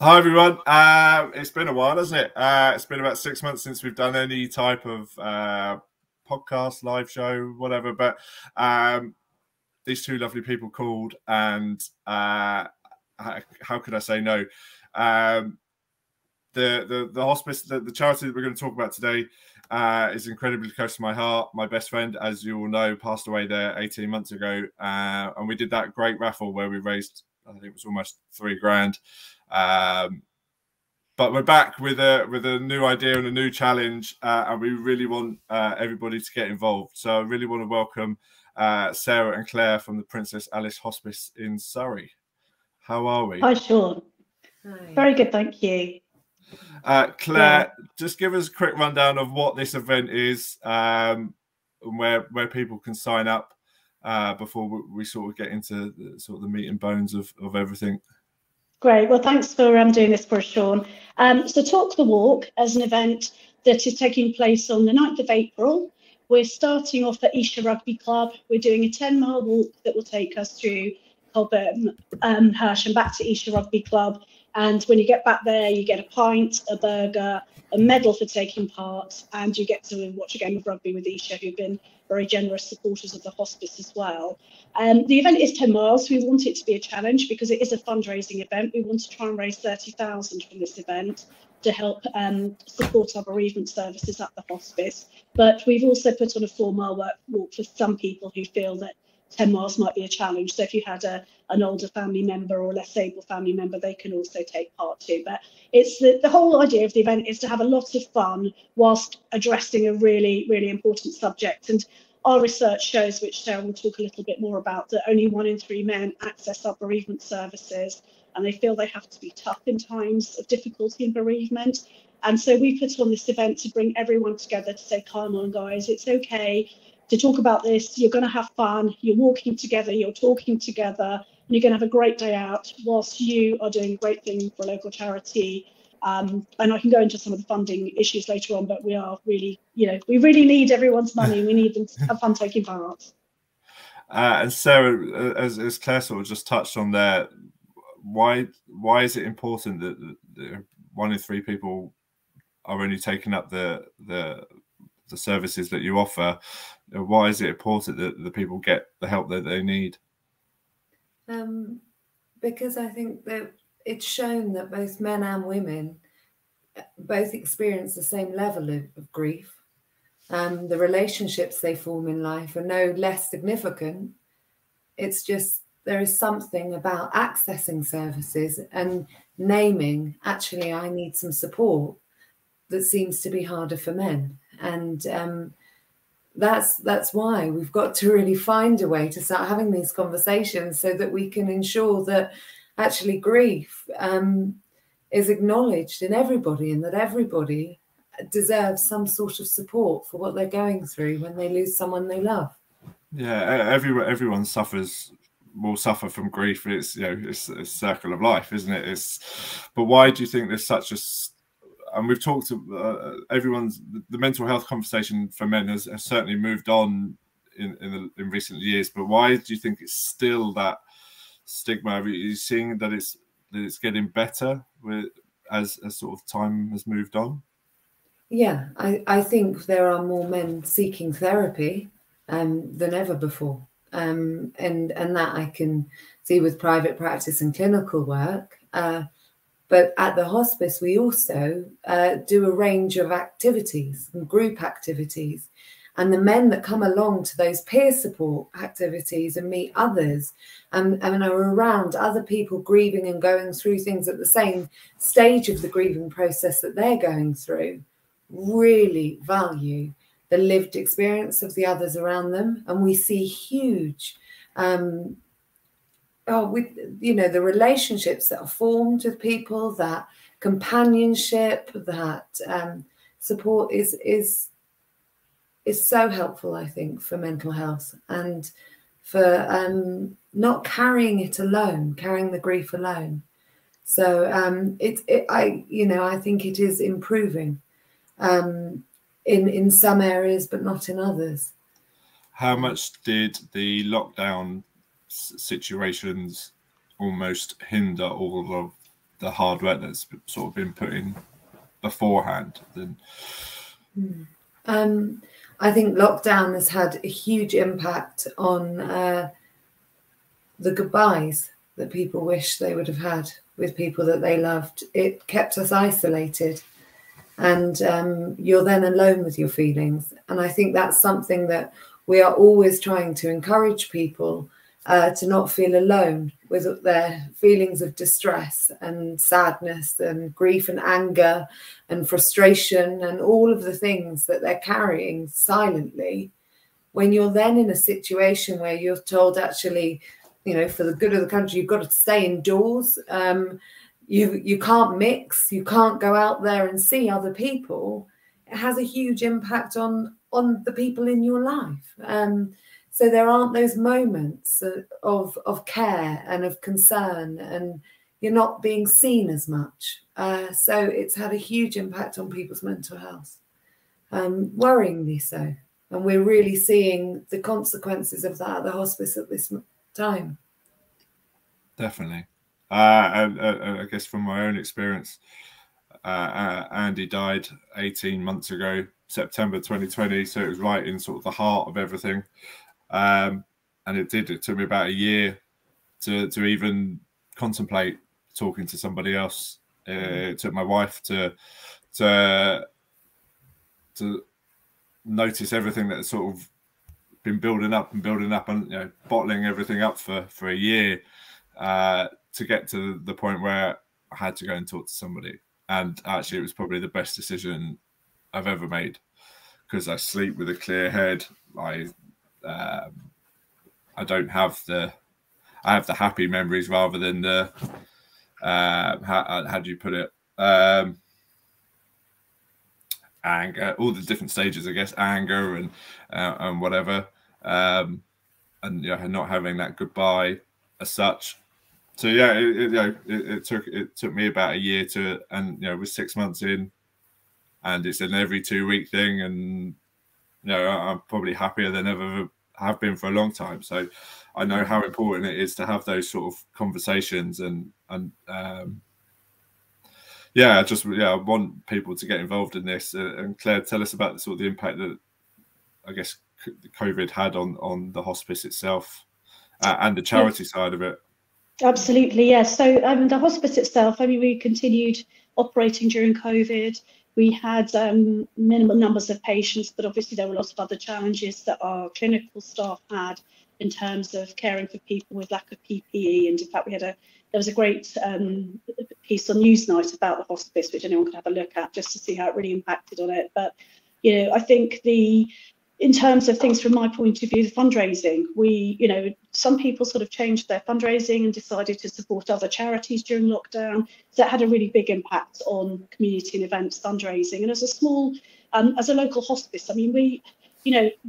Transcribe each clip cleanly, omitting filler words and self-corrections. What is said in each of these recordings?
Hi everyone. It's been a while, hasn't it? It's been about 6 months since we've done any type of podcast, live show, whatever. But these two lovely people called, and how could I say no? The hospice, the charity that we're going to talk about today, is incredibly close to my heart. My best friend, as you all know, passed away there 18 months ago, and we did that great raffle where we raised, I think it was almost £3,000. But we're back with a new idea and a new challenge, and we really want everybody to get involved. So I really want to welcome Sarah and Claire from the Princess Alice Hospice in Surrey. How are we? Hi, Sean. Hi. Very good, thank you. Claire, just give us a quick rundown of what this event is, and where people can sign up before we sort of get into the meat and bones of everything. Great. Well, thanks for doing this for us, Sean. So Talk the Walk as an event that is taking place on the 9th of April. We're starting off at Esher Rugby Club. We're doing a 10-mile walk that will take us through Colburn, Hirsch and back to Esher Rugby Club. And when you get back there, you get a pint, a burger, a medal for taking part, and you get to watch a game of rugby with Esher, who've been very generous supporters of the hospice as well. The event is 10 miles. We want it to be a challenge because it is a fundraising event. We want to try and raise 30,000 from this event to help support our bereavement services at the hospice. But we've also put on a 4-mile walk for some people who feel that 10 miles might be a challenge. So if you had an older family member or less able family member, they can also take part too. But it's the whole idea of the event is to have a lot of fun whilst addressing a really, really important subject. And our research shows, which Sarah will talk a little bit more about, that only 1 in 3 men access our bereavement services, and they feel they have to be tough in times of difficulty in bereavement. And so we put on this event to bring everyone together to say, come on, guys, it's okay to talk about this. You're going to have fun. You're walking together. You're talking together. And you're going to have a great day out whilst you are doing a great thing for a local charity. And I can go into some of the funding issues later on, but we are really, we really need everyone's money. We need them to have fun taking part. And Sarah, as Claire sort of just touched on there, why is it important that 1 in 3 people are only taking up the services that you offer? Why is it important that the people get the help that they need? Because I think that it's shown that both men and women both experience the same level of grief. The relationships they form in life are no less significant. It's just there is something about accessing services and naming, actually, I need some support, that seems to be harder for men. And that's why we've got to really find a way to start having these conversations so that we can ensure that actually grief is acknowledged in everybody, and that everybody deserves some sort of support for what they're going through when they lose someone they love. Yeah, everyone will suffer from grief. It's it's a circle of life, isn't it? But why do you think there's such a, and we've talked to the mental health conversation for men has certainly moved on in recent years, but why do you think it's still that stigma? Are you seeing that it's getting better as sort of time has moved on? Yeah, I think there are more men seeking therapy than ever before, and that I can see with private practice and clinical work. But at the hospice, we also do a range of activities and group activities. And the men that come along to those peer support activities and meet others and are around other people grieving and going through things at the same stage of the grieving process that they're going through really value the lived experience of the others around them. And we see huge the relationships that are formed with people, that companionship, that support is so helpful, I think, for mental health and for not carrying it alone, carrying the grief alone. So I think it is improving in some areas, but not in others. How much did the lockdown situations almost hinder all of the hard work that's sort of been put in beforehand. Then I think lockdown has had a huge impact on the goodbyes that people wish they would have had with people that they loved. It kept us isolated, and you're then alone with your feelings. And I think that's something that we are always trying to encourage people to not feel alone with their feelings of distress and sadness and grief and anger and frustration and all of the things that they're carrying silently. When you're then in a situation where you're told, actually, you know, for the good of the country, you've got to stay indoors. You can't mix, you can't go out there and see other people. It has a huge impact on the people in your life. So there aren't those moments of care and of concern, and you're not being seen as much. So it's had a huge impact on people's mental health, worryingly so. And we're really seeing the consequences of that at the hospice at this time. Definitely. And I guess from my own experience, Andy died 18 months ago, September 2020. So it was right in sort of the heart of everything. And it took me about a year to even contemplate talking to somebody else. It took my wife to notice everything that sort of been building up and, you know, bottling everything up for a year, to get to the point where I had to go and talk to somebody. And actually it was probably the best decision I've ever made, because I sleep with a clear head. I don't have I have the happy memories rather than the how do you put it, anger, all the different stages, I guess, anger and whatever, and you know, not having that goodbye as such. So yeah, it took me about a year and you know, we're 6 months in, and it's an every 2 week thing, and you know, I'm probably happier than ever have been for a long time. So I know how important it is to have those sort of conversations, and I want people to get involved in this. And Claire, tell us about the impact that I guess COVID had on the hospice itself, and the charity side of it. Absolutely, yes. So the hospice itself, I mean, we continued operating during COVID. We had minimal numbers of patients, but obviously there were lots of other challenges that our clinical staff had in terms of caring for people with lack of PPE. And in fact, there was a great piece on Newsnight about the hospice, which anyone could have a look at just to see how it really impacted on it. But, you know, I think in terms of things from my point of view, the fundraising, some people sort of changed their fundraising and decided to support other charities during lockdown. So that had a really big impact on community and events fundraising. And as a local hospice, I mean,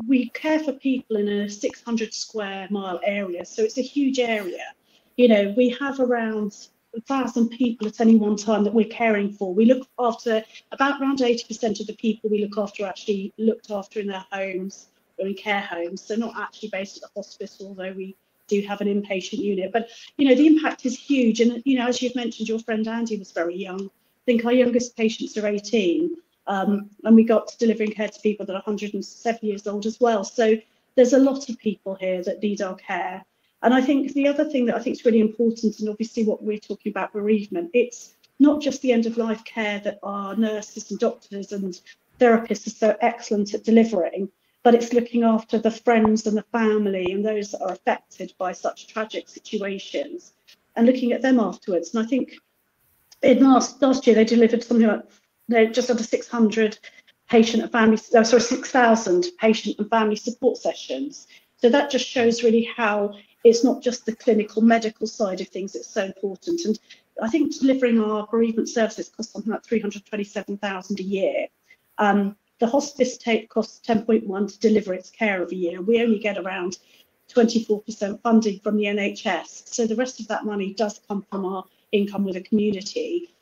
we care for people in a 600 square mile area. So it's a huge area. You know, we have around 1,000 people at any one time that we're caring for. We look after around 80% of the people we look after actually looked after in their homes or in care homes. So not actually based at the hospice, although we do have an inpatient unit. But, you know, the impact is huge. And, you know, as you've mentioned, your friend Andy was very young. I think our youngest patients are 18. And we got delivering care to people that are 107 years old as well. So there's a lot of people here that need our care. And I think the other thing that I think is really important, and obviously what we're talking about bereavement, it's not just the end of life care that our nurses and doctors and therapists are so excellent at delivering, but it's looking after the friends and the family and those that are affected by such tragic situations and looking at them afterwards. And I think in last year they delivered something like just under 600 6,000 patient and family support sessions. So that just shows really how it's not just the clinical medical side of things, it's so important. And I think delivering our bereavement services costs something like 327,000 a year. The hospice costs 10.1 to deliver its care of a year. We only get around 24% funding from the NHS. So the rest of that money does come from our income with the community.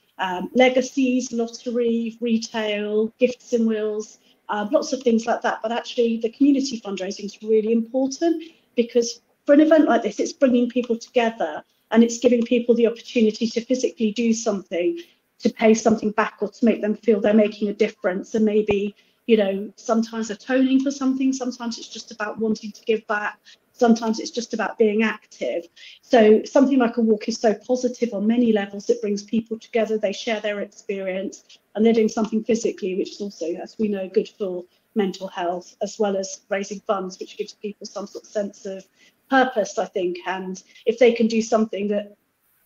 Legacies, lottery, retail, gifts and wills, lots of things like that. But actually the community fundraising is really important, because for an event like this, it's bringing people together and it's giving people the opportunity to physically do something, to pay something back, or to make them feel they're making a difference. And maybe, you know, sometimes atoning for something, sometimes it's just about wanting to give back, sometimes it's just about being active. So something like a walk is so positive on many levels. It brings people together, they share their experience, and they're doing something physically, which is also, as we know, good for mental health, as well as raising funds, which gives people some sort of sense of purpose, I think. And if they can do something that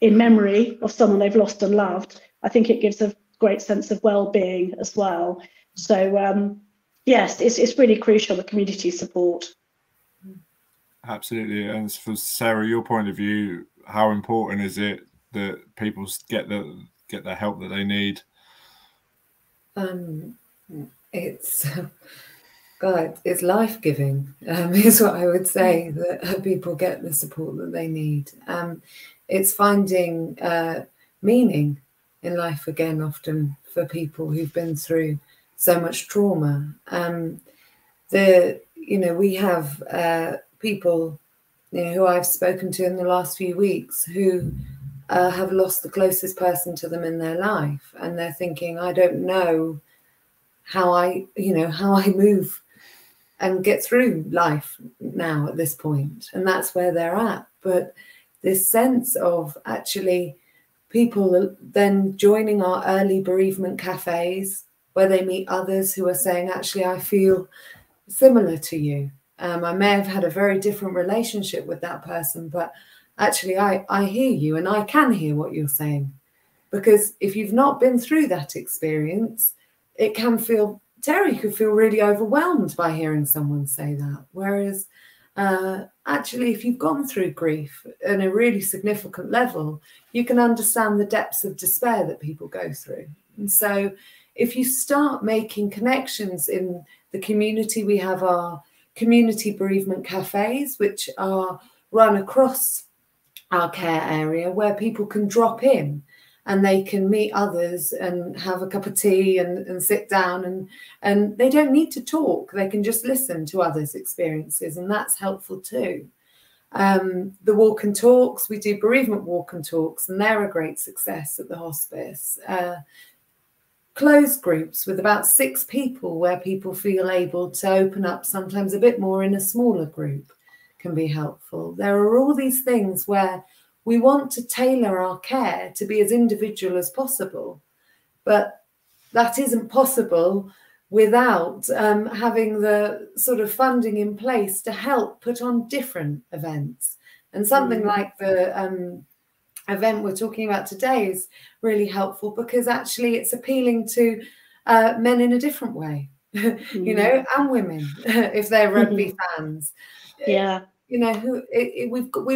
in memory of someone they've lost and loved, I think it gives a great sense of well-being as well. So yes, it's really crucial, the community support. Absolutely. And for Sarah, your point of view, how important is it that people get the help that they need? It's God, it's life-giving, is what I would say, that people get the support that they need. It's finding meaning in life again, often for people who've been through so much trauma. We have people, who I've spoken to in the last few weeks who have lost the closest person to them in their life, and they're thinking, I don't know how I move and get through life now at this point. And that's where they're at. But this sense of actually people then joining our early bereavement cafes, where they meet others who are saying, actually, I feel similar to you. I may have had a very different relationship with that person, but actually I hear you, and I can hear what you're saying. Because if you've not been through that experience, it can feel, Terry could feel really overwhelmed by hearing someone say that. Whereas actually, if you've gone through grief on a really significant level, you can understand the depths of despair that people go through. And so if you start making connections in the community, we have our community bereavement cafes, which are run across our care area, where people can drop in and they can meet others and have a cup of tea and sit down, and they don't need to talk. They can just listen to others' experiences, and that's helpful too. The walk and talks, we do bereavement walk and talks, and they're a great success at the hospice. Closed groups with about 6 people, where people feel able to open up sometimes a bit more in a smaller group, can be helpful. There are all these things where we want to tailor our care to be as individual as possible, but that isn't possible without having the sort of funding in place to help put on different events. And something like the event we're talking about today is really helpful, because actually it's appealing to men in a different way, and women, if they're rugby fans. Yeah. We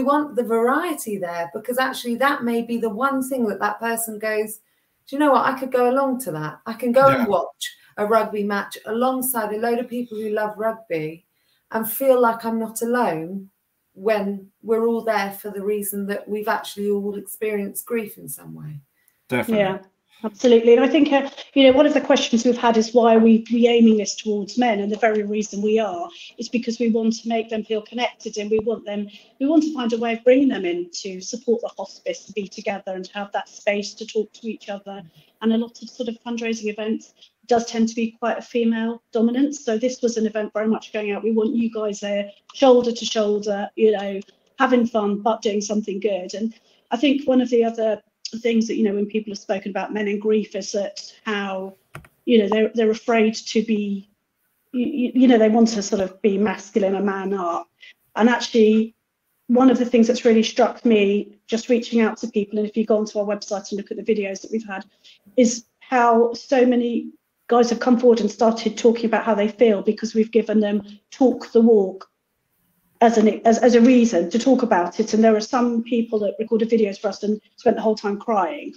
want the variety there, because actually that may be the one thing that person goes, do you know what, I could go along to that. I can go and watch a rugby match alongside a load of people who love rugby and feel like I'm not alone, when we're all there for the reason that we've actually all experienced grief in some way. Definitely. Yeah. Absolutely. And I think, one of the questions we've had is, why are we aiming this towards men? And the very reason we are is because we want to make them feel connected, and we want to find a way of bringing them in to support the hospice, to be together and to have that space to talk to each other. And a lot of sort of fundraising events does tend to be quite a female dominance. So this was an event very much going out, we want you guys there shoulder to shoulder, having fun, but doing something good. And I think one of the other things that, when people have spoken about men in grief, is that how, they're afraid to be, they want to sort of be masculine and man up. And actually, one of the things that's really struck me, just reaching out to people, and if you go onto our website and look at the videos that we've had, is how so many guys have come forward and started talking about how they feel, because we've given them Talk the Walk as a reason to talk about it. And there are some people that recorded videos for us and spent the whole time crying,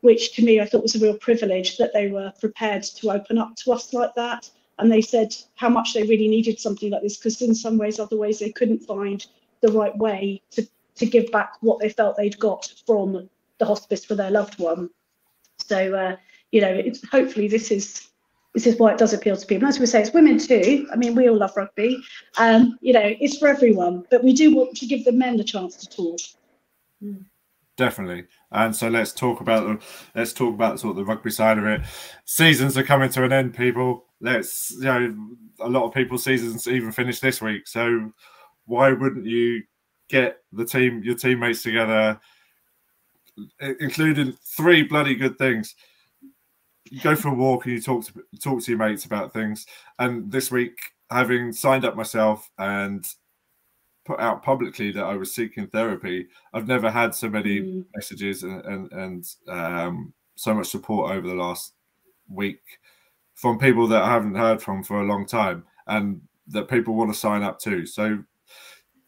which to me I thought was a real privilege, that they were prepared to open up to us like that. And they said how much they really needed something like this, because in some ways, other ways, they couldn't find the right way to give back what they felt they'd got from the hospice for their loved one. So hopefully this is why it does appeal to people. As we say, it's women too. I mean, we all love rugby. It's for everyone, but we do want to give the men the chance to talk. Definitely. And so let's talk about sort of the rugby side of it. Seasons are coming to an end, people. Let's, you know, a lot of people's seasons even finish this week. So why wouldn't you get your teammates together, including 3 bloody good things? You go for a walk and you talk to your mates about things. And this week, having signed up myself and put out publicly that I was seeking therapy, I've never had so many messages and so much support over the last week from people that I haven't heard from for a long time, and that people want to sign up too. So,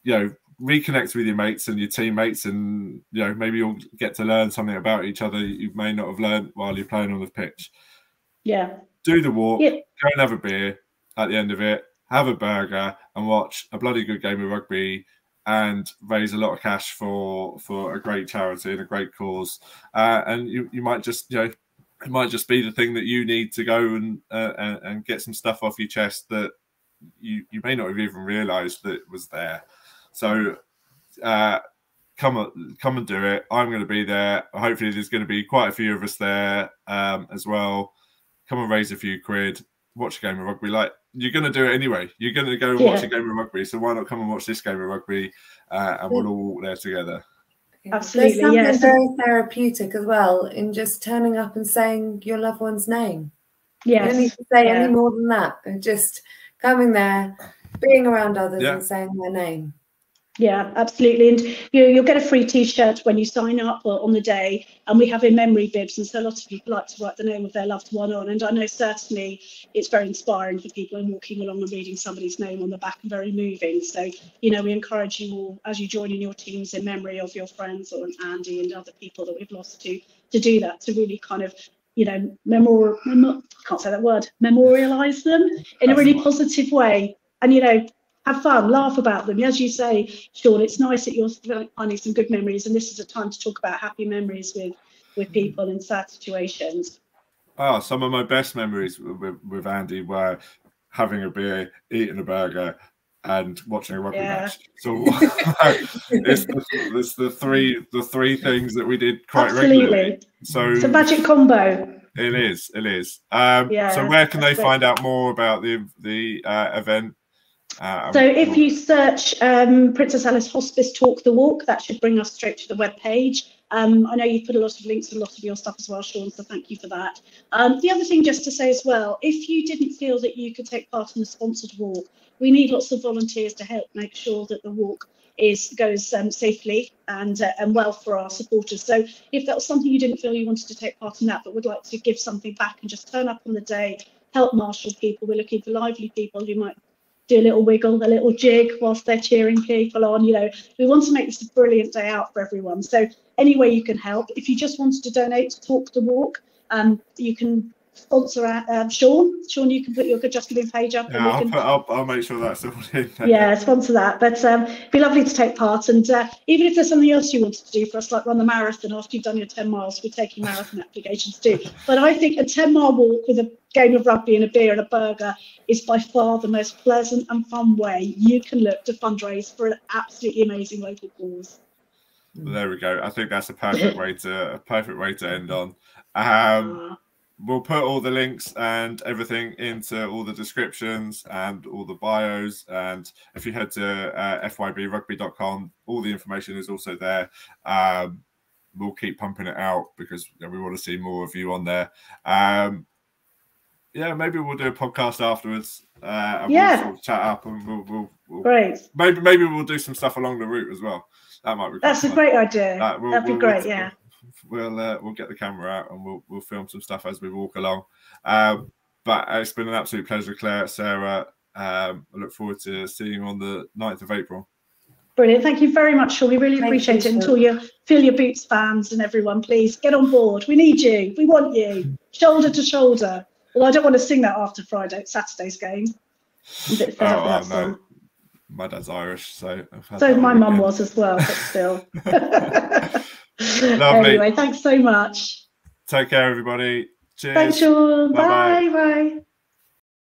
you know, reconnect with your mates and your teammates, and, you know, maybe you'll get to learn something about each other you may not have learned while you're playing on the pitch. Yeah. Do the walk, go and have a beer at the end of it, have a burger and watch a bloody good game of rugby and raise a lot of cash for a great charity and a great cause. And you might just, you know, it might just be the thing that you need to go and get some stuff off your chest that you may not have even realised that was there. So come and do it. I'm going to be there. Hopefully there's going to be quite a few of us there as well. Come and raise a few quid, watch a game of rugby. Like, you're going to do it anyway. You're going to go and watch a game of rugby. So why not come and watch this game of rugby and we'll all walk there together. Absolutely, there's something very therapeutic as well in just turning up and saying your loved one's name. Yes. You don't need to say any more than that. And just coming there, being around others and saying their name. Yeah, absolutely. And you'll get a free T-shirt when you sign up on the day, and we have in memory bibs, and so a lot of people like to write the name of their loved one on, and I know certainly it's very inspiring for people, and walking along and reading somebody's name on the back and very moving. So, you know, we encourage you all, as you join in your teams in memory of your friends or Andy and other people that we've lost, to do that, to really kind of, you know, memorialize them in a really positive way. And, you know, have fun, laugh about them. As you say, Sean, it's nice that you're finding some good memories, and this is a time to talk about happy memories with people in sad situations. Oh, some of my best memories with Andy were having a beer, eating a burger, and watching a rugby match. So it's the three things that we did quite regularly. So it's a magic combo. It is. So where can they find out more about the event? So if you search Princess Alice Hospice Talk the Walk, that should bring us straight to the web page. I know you've put a lot of links to a lot of your stuff as well, Sean, so thank you for that. The other thing just to say as well, if you didn't feel that you could take part in the sponsored walk, we need lots of volunteers to help make sure that the walk goes safely and well for our supporters. So if that was something you didn't feel you wanted to take part in that, but would like to give something back and just turn up on the day, help marshal people, we're looking for lively people who might do a little wiggle, a little jig whilst they're cheering people on. You know, we want to make this a brilliant day out for everyone. So any way you can help. If you just wanted to donate to Talk the Walk, you can sponsor Sean. Sean, you can put your Just Giving page up. Yeah, and I'll make sure that's all in there. Yeah, sponsor that. But it'd be lovely to take part. And even if there's something else you wanted to do for us, like run the marathon after you've done your 10 miles, we're taking marathon applications too. But I think a 10-mile walk with a game of rugby and a beer and a burger is by far the most pleasant and fun way you can look to fundraise for an absolutely amazing local cause. There we go. I think that's a perfect way to end on. We'll put all the links and everything into all the descriptions and all the bios. And if you head to fybrugby.com, all the information is also there. We'll keep pumping it out because we want to see more of you on there. Yeah, maybe we'll do a podcast afterwards. And we'll sort of chat up, and we'll great. Maybe we'll do some stuff along the route as well. That might be. That's a great idea. That'd be great. Yeah. We'll get the camera out and we'll film some stuff as we walk along. But it's been an absolute pleasure, Claire, Sarah. I look forward to seeing you on the 9th of April. Brilliant. Thank you very much, Sean. We really appreciate it. Until you feel your boots, fans, and everyone, please get on board. We need you. We want you. Shoulder to shoulder. Well, I don't want to sing that after Saturday's game. I'm a bit fed up with that song. My dad's Irish, so my mum was as well, but still. Lovely. Anyway, thanks so much. Take care, everybody. Cheers. Thanks, Sean. Bye. Bye.